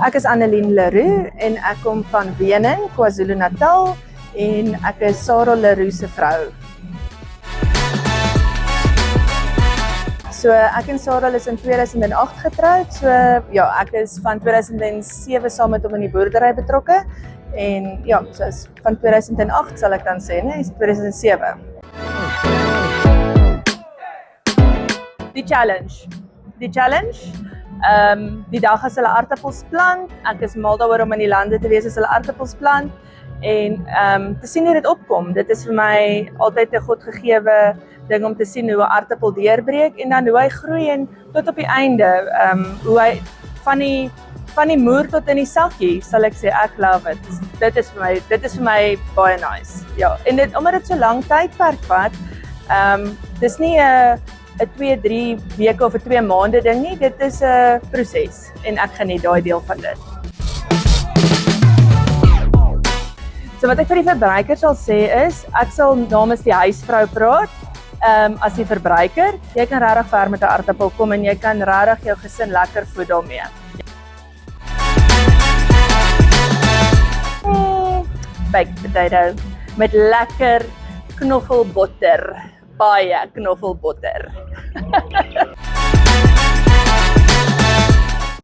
Ek is Annelien Leroux en ek kom van Wening, KwaZulu-Natal en ek is Sarah Leroux se vrou. So ek en Sarah is in 2008 getroud. So ja, ek is van 2007 saam met hom in die boerdery betrokke en ja, so is van 2008 sal ek dan sê, nee, is 2007. Die challenge. Die dag as hulle aartappels plant, ek is mal daaroor om in die lande te wees as hulle aartappels plant en te sien hoe dit opkom. Dit is vir my altyd 'n godgegewe ding om te sien hoe 'n aartappel deurbreek en dan hoe hy groei en tot op die einde, hoe hy van die moer tot in die sakkie, sal ek sê, ek love it. Dit is vir my baie nice. Ja, en omdat dit so lank tydperk vat, dis nie 'n 2-3 weke of 'n 2 maande ding nie, dit is 'n proses en ek geniet daai deel van dit. So wat ek vir die verbruiker sal sê is, ek sal namens die huisvrou praat. As die verbruiker, jy kan regtig ver met 'n aartappel kom en jy kan regtig jou gesin lekker voed daarmee. Baked potato met lekker knoffelbotter, baie knoffelbotter.